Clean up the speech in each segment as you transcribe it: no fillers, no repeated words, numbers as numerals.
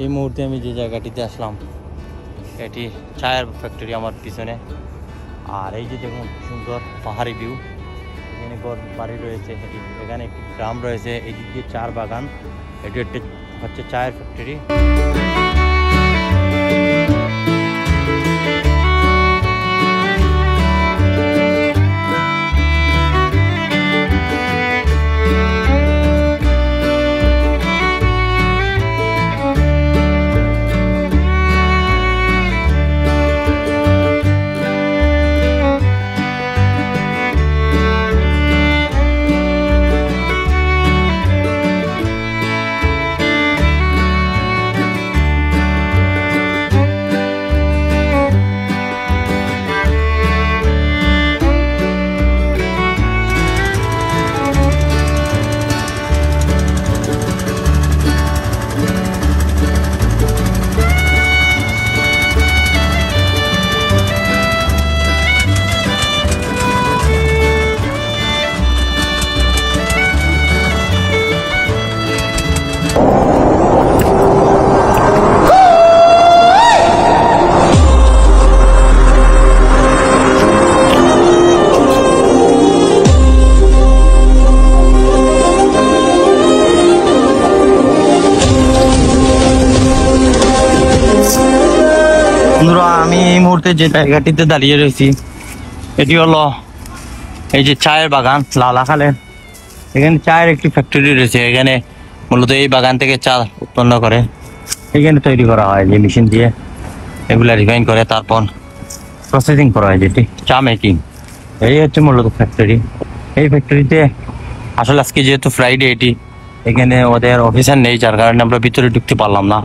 এই মুহূর্তে আমি যে জায়গাটিতে আসলাম এটি চায়ের ফ্যাক্টরি আমার পিছনে। আর এই যে দেখুন সুন্দর পাহাড়ি ভিউ, এখানে বাড়ি রয়েছে, এখানে একটি গ্রাম রয়েছে, এদিক দিয়ে চার বাগান, এটি একটি হচ্ছে চায়ের ফ্যাক্টরি। আমি এই মুহূর্তে যে জায়গাটিতে দাঁড়িয়ে রয়েছি এটি হলো এই যে চায়ের বাগান লালাখালের। এখানে চায়ের একটি ফ্যাক্টরি রয়েছে, এখানে মূলত এই বাগান থেকে চা উৎপন্ন করে এখানে তৈরি করা হয়, যে মেশিন দিয়ে এগুলা রিফাইন করে তারপর প্রসেসিং করা হয়, যেটি চা মেকিং। এই হচ্ছে মূলত ফ্যাক্টরি। এই ফ্যাক্টরিতে আসলে আজকে যেহেতু ফ্রাইডে, এটি এখানে ওদের অফিসার নেই, যার কারণে আমরা ভিতরে ঢুকতে পারলাম না।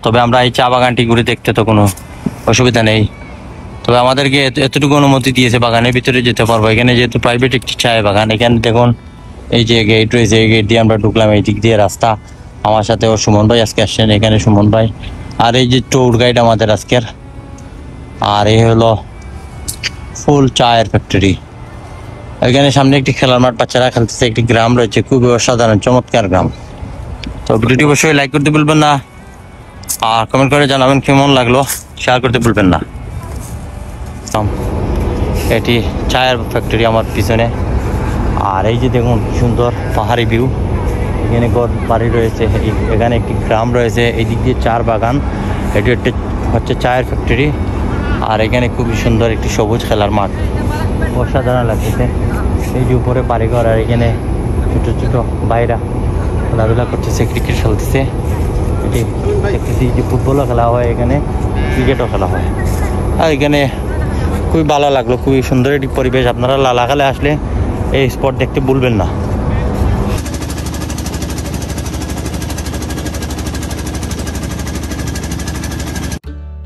তবে আমরা এই চা বাগানটি ঘুরে দেখতে তো কোনো অসুবিধা নেই, তবে আমাদেরকে এতটুকু অনুমতি দিয়েছে বাগানের ভিতরে যেতে পারবো। এখানে যেহেতু প্রাইভেট একটি চায়ের বাগান, এখানে দেখুন এই যে গেট রয়েছে, এই গেট দিয়ে আমরা ঢুকলাম, এই দিক দিয়ে রাস্তা। আমার সাথে ও সুমন ভাই আজকে আসছেন, এখানে সুমন ভাই আর এই যে ট্যুর গাইড আমাদের আজকের। আর এই হলো ফুল চায়ের ফ্যাক্টরি। এখানে সামনে একটি খেলার মাঠ, বাচ্চারা খেলতেছে, একটি গ্রাম রয়েছে, খুবই অসাধারণ চমৎকার গ্রাম। তো ভিডিওটি অবশ্যই লাইক করতে ভুলবেন না, আর কমেন্ট করে জানাবেন কেমন লাগলো, শেয়ার করতে ভুলবেন না। এটি চায়ের ফ্যাক্টরি আমার পিছনে। আর এই যে দেখুন সুন্দর পাহাড়ি ভিউ, এখানে বাড়ি রয়েছে, এখানে একটি গ্রাম রয়েছে, এই দিক দিয়ে চার বাগান, এটি একটি হচ্ছে চায়ের ফ্যাক্টরি। আর এখানে খুবই সুন্দর একটি সবুজ খেলার মাঠ, অসাধারণ লাগতেছে। এই যে উপরে বাড়িঘর, আর এখানে ছোটো ছোটো বাইরা খেলাধুলা করতেছে, ক্রিকেট খেলতেছে। এটি দেখতেছি যে ফুটবলও খেলা হয়, এখানে ক্রিকেটও খেলা হয়। আর এখানে খুবই ভালো লাগলো, খুবই সুন্দর একটি পরিবেশ। আপনারা লালাখালে আসলে এই স্পট দেখতে ভুলবেন না।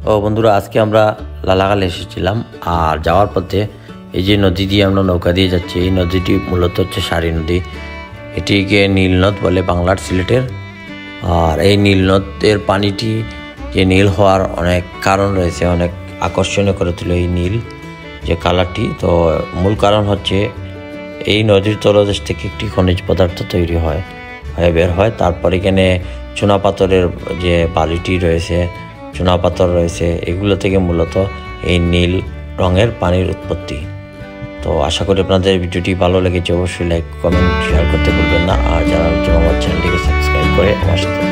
ও বন্ধুরা, আজকে আমরা লালাখালে এসেছিলাম। আর যাওয়ার পথে এই যে নদী দিয়ে আমরা নৌকা দিয়ে যাচ্ছি, এই নদীটি মূলত হচ্ছে সারি নদী। এটিকে নীলনদ বলে বাংলার, সিলেটের। আর এই নীলনদের পানিটি যে নীল হওয়ার অনেক কারণ রয়েছে, অনেক আকর্ষণীয় করে তোলে এই নীল যে কালারটি। তো মূল কারণ হচ্ছে এই নদীর তলদেশ থেকে একটি খনিজ পদার্থ তৈরি হয়, বের হয়। তারপর এখানে চুনাপাথরের যে বালিটি রয়েছে, চুনাপাথর রয়েছে, এগুলো থেকে মূলত এই নীল রঙের পানির উৎপত্তি। তো আশা করি আপনাদের ভিডিওটি ভালো লেগেছে। অবশ্যই লাইক, কমেন্ট, শেয়ার করতে ভুলবেন না। আর যারা আমার চ্যানেলটিকে সাবস্ক্রাইব করে আমার সাথে